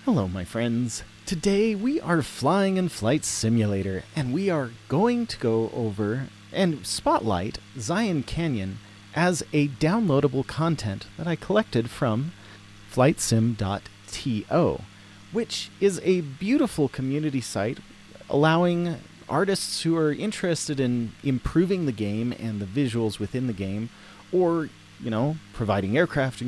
Hello, my friends. Today we are flying in Flight Simulator, and we are going to go over and spotlight Zion Canyon as a downloadable content that I collected from flightsim.to, which is a beautiful community site allowing artists who are interested in improving the game and the visuals within the game, or, providing aircraft,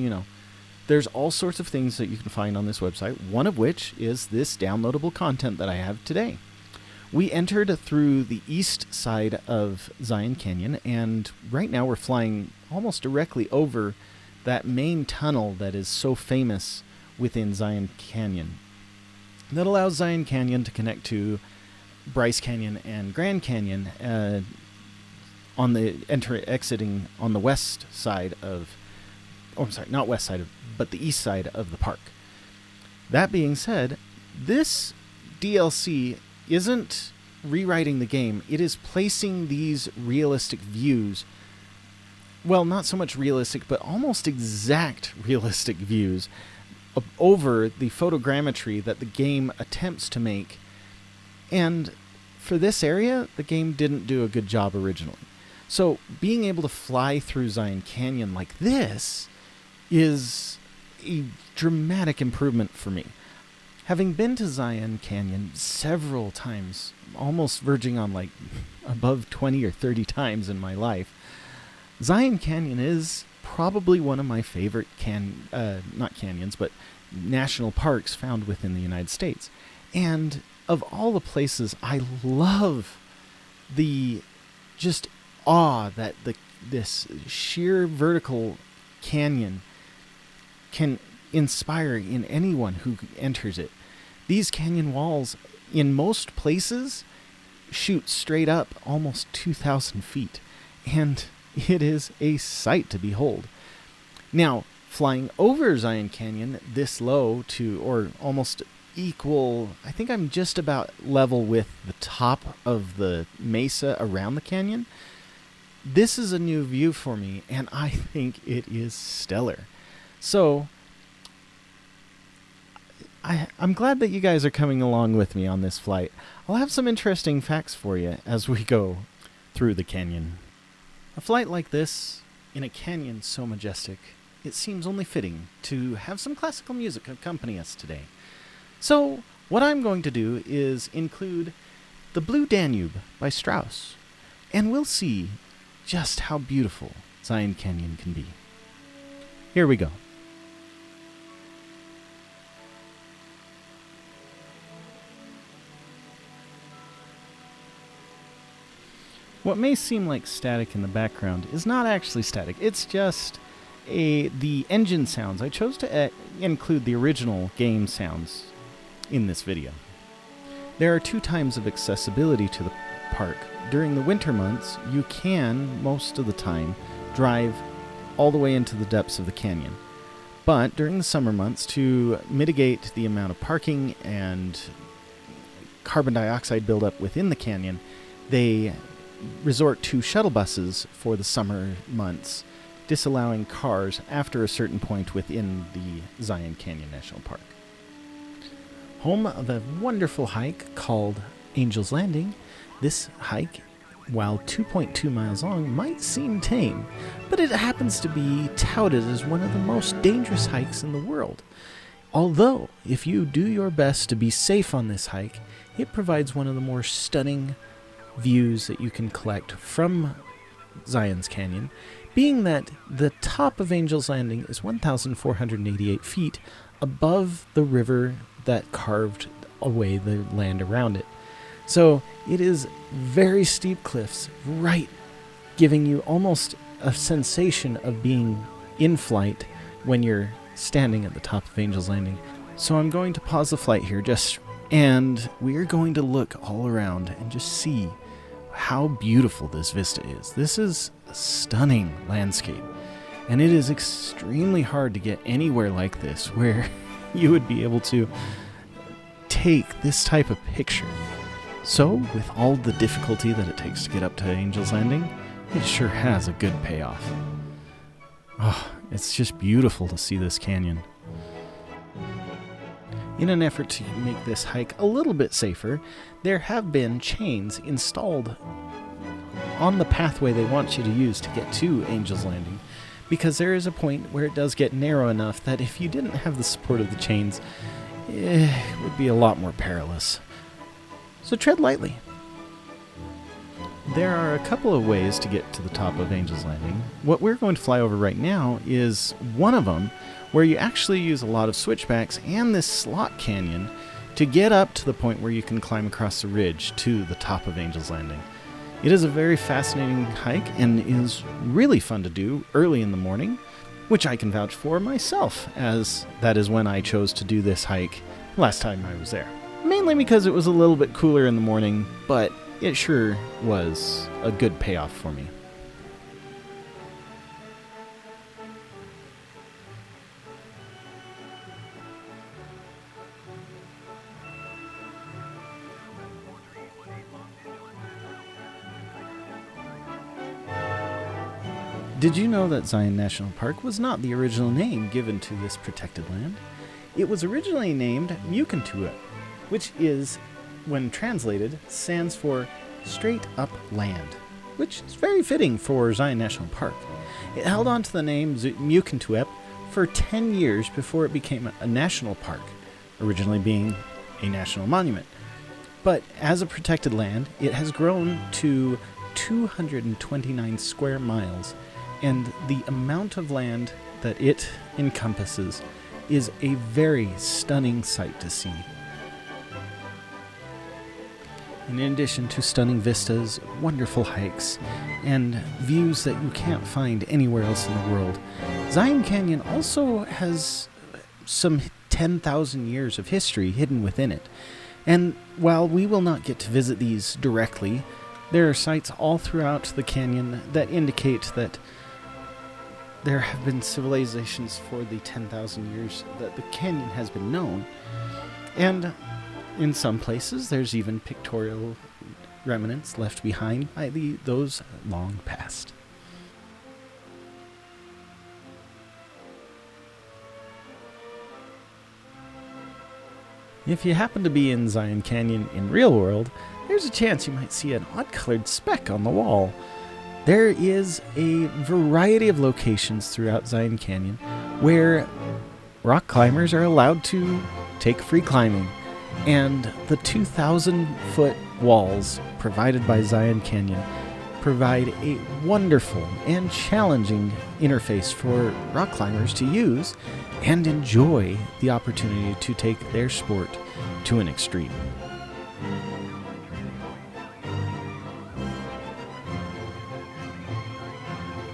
There's all sorts of things that you can find on this website, one of which is this downloadable content that I have today. We entered through the east side of Zion Canyon, and right now we're flying almost directly over that main tunnel that is so famous within Zion Canyon. That allows Zion Canyon to connect to Bryce Canyon and Grand Canyon on the exiting on the west side of, not west side of, but the east side of the park. That being said, this DLC isn't rewriting the game. It is placing these realistic views, well, not so much realistic, but almost exact realistic views over the photogrammetry that the game attempts to make. And for this area, the game didn't do a good job originally. So being able to fly through Zion Canyon like this is a dramatic improvement for me. Having been to Zion Canyon several times, almost verging on like above 20 or 30 times in my life, Zion Canyon is probably one of my favorite not canyons, but national parks found within the United States. And of all the places, I love the just awe that this sheer vertical canyon can inspire in anyone who enters it. These canyon walls, in most places, shoot straight up almost 2,000 feet, and it is a sight to behold. Now, flying over Zion Canyon this low to, or almost equal, I think I'm just about level with the top of the mesa around the canyon. This is a new view for me, and I think it is stellar. So, I'm glad that you guys are coming along with me on this flight. I'll have some interesting facts for you as we go through the canyon. A flight like this, in a canyon so majestic, it seems only fitting to have some classical music accompany us today. So, what I'm going to do is include The Blue Danube by Strauss, and we'll see just how beautiful Zion Canyon can be. Here we go. What may seem like static in the background is not actually static. It's just the engine sounds. I chose to include the original game sounds in this video. There are 2 times of accessibility to the park. During the winter months, you can, most of the time, drive all the way into the depths of the canyon. But during the summer months, to mitigate the amount of parking and carbon dioxide buildup within the canyon, they resort to shuttle buses for the summer months, disallowing cars after a certain point within the Zion Canyon National Park. Home of a wonderful hike called Angel's Landing, this hike, while 2.2 miles long, might seem tame, but it happens to be touted as one of the most dangerous hikes in the world. Although, if you do your best to be safe on this hike, it provides one of the more stunning views that you can collect from Zion's Canyon, being that the top of Angel's Landing is 1,488 feet above the river that carved away the land around it. So it is very steep cliffs, right, giving you almost a sensation of being in flight when you're standing at the top of Angel's Landing. So I'm going to pause the flight here and we're going to look all around and just see how beautiful this vista is. This is a stunning landscape, and it is extremely hard to get anywhere like this where you would be able to take this type of picture. So, with all the difficulty that it takes to get up to Angel's Landing, it sure has a good payoff. Oh, it's just beautiful to see this canyon. In an effort to make this hike a little bit safer, there have been chains installed on the pathway they want you to use to get to Angel's Landing, because there is a point where it does get narrow enough that if you didn't have the support of the chains, it would be a lot more perilous. So tread lightly. There are a couple of ways to get to the top of Angel's Landing. What we're going to fly over right now is one of them, where you actually use a lot of switchbacks and this slot canyon to get up to the point where you can climb across the ridge to the top of Angel's Landing. It is a very fascinating hike and is really fun to do early in the morning, which I can vouch for myself, as that is when I chose to do this hike last time I was there. Mainly because it was a little bit cooler in the morning, but it sure was a good payoff for me. Did you know that Zion National Park was not the original name given to this protected land? It was originally named Mukintuip, which is, when translated, stands for straight up land, which is very fitting for Zion National Park. It held on to the name Mukintuip for 10 years before it became a national park, originally being a national monument. But as a protected land, it has grown to 229 square miles, and the amount of land that it encompasses is a very stunning sight to see. In addition to stunning vistas, wonderful hikes, and views that you can't find anywhere else in the world, Zion Canyon also has some 10,000 years of history hidden within it. And while we will not get to visit these directly, there are sites all throughout the canyon that indicate that there have been civilizations for the 10,000 years that the canyon has been known. And in some places, there's even pictorial remnants left behind by those long past. If you happen to be in Zion Canyon in real world, there's a chance you might see an odd-colored speck on the wall. There is a variety of locations throughout Zion Canyon where rock climbers are allowed to take free climbing, and the 2,000-foot walls provided by Zion Canyon provide a wonderful and challenging interface for rock climbers to use and enjoy the opportunity to take their sport to an extreme.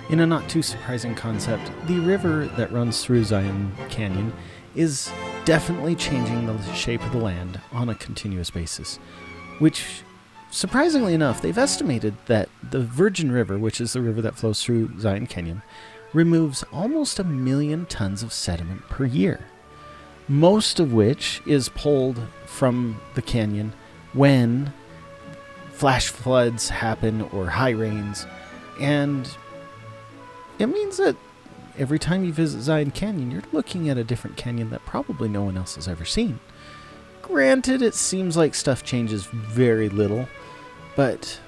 In a not too surprising concept, the river that runs through Zion Canyon is definitely changing the shape of the land on a continuous basis, which, surprisingly enough, they've estimated that the Virgin River, which is the river that flows through Zion Canyon, removes almost 1 million tons of sediment per year, most of which is pulled from the canyon when flash floods happen or high rains, and it means that every time you visit Zion Canyon, you're looking at a different canyon that probably no one else has ever seen. Granted, it seems like stuff changes very little, but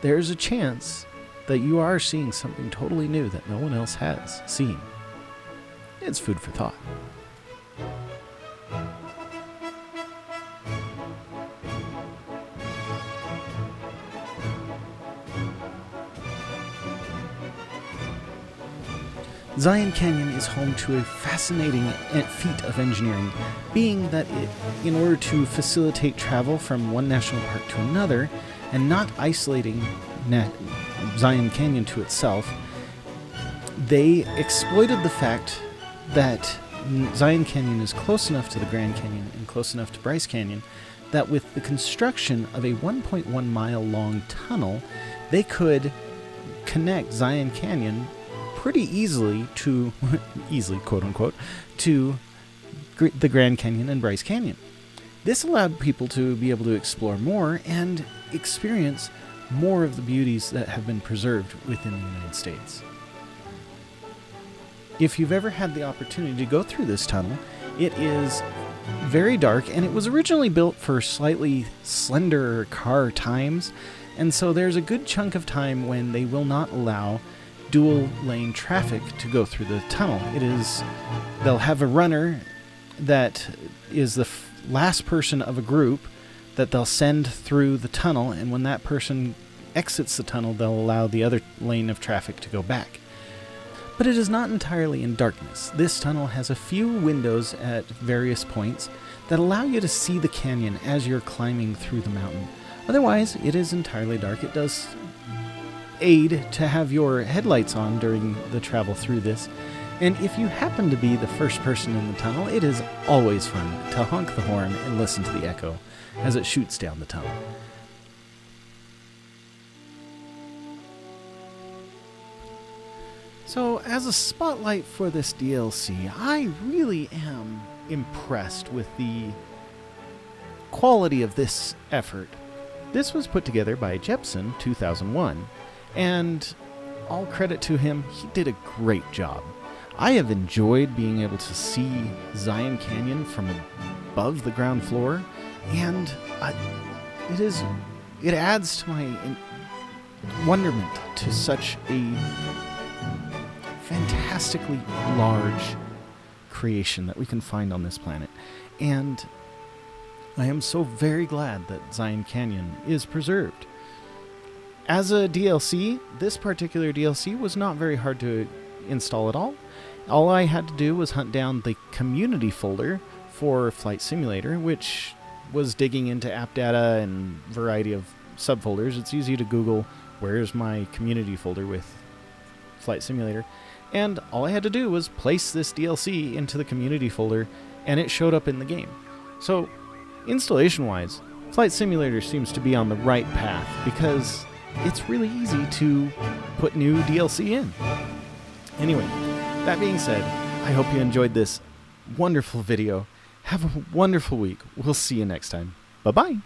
there's a chance that you are seeing something totally new that no one else has seen. It's food for thought. Zion Canyon is home to a fascinating feat of engineering, being that in order to facilitate travel from one national park to another, and not isolating Zion Canyon to itself, they exploited the fact that Zion Canyon is close enough to the Grand Canyon and close enough to Bryce Canyon that with the construction of a 1.1 mile long tunnel, they could connect Zion Canyon pretty easily to, quote unquote, to the Grand Canyon and Bryce Canyon. This allowed people to be able to explore more and experience more of the beauties that have been preserved within the United States. If you've ever had the opportunity to go through this tunnel, it is very dark, and it was originally built for slightly slenderer car times, and so there's a good chunk of time when they will not allow dual lane traffic to go through the tunnel. They'll have a runner that is the last person of a group that they'll send through the tunnel, and when that person exits the tunnel, they'll allow the other lane of traffic to go back. But it is not entirely in darkness. This tunnel has a few windows at various points that allow you to see the canyon as you're climbing through the mountain. Otherwise, it is entirely dark. It does aid to have your headlights on during the travel through this. And if you happen to be the first person in the tunnel, it is always fun to honk the horn and listen to the echo as it shoots down the tunnel. So, as a spotlight for this DLC, I really am impressed with the quality of this effort. This was put together by Jepson 2001, and all credit to him, he did a great job. I have enjoyed being able to see Zion Canyon from above the ground floor, and it adds to my wonderment to such a fantastically large creation that we can find on this planet. And I am so very glad that Zion Canyon is preserved. As a DLC, this particular DLC was not very hard to install at all. All I had to do was hunt down the community folder for Flight Simulator, which was digging into app data and variety of subfolders. It's easy to Google, where's my community folder with Flight Simulator? And all I had to do was place this DLC into the community folder, and it showed up in the game. So, installation-wise, Flight Simulator seems to be on the right path, because it's really easy to put new DLC in. Anyway, that being said, I hope you enjoyed this wonderful video. Have a wonderful week. We'll see you next time. Bye-bye.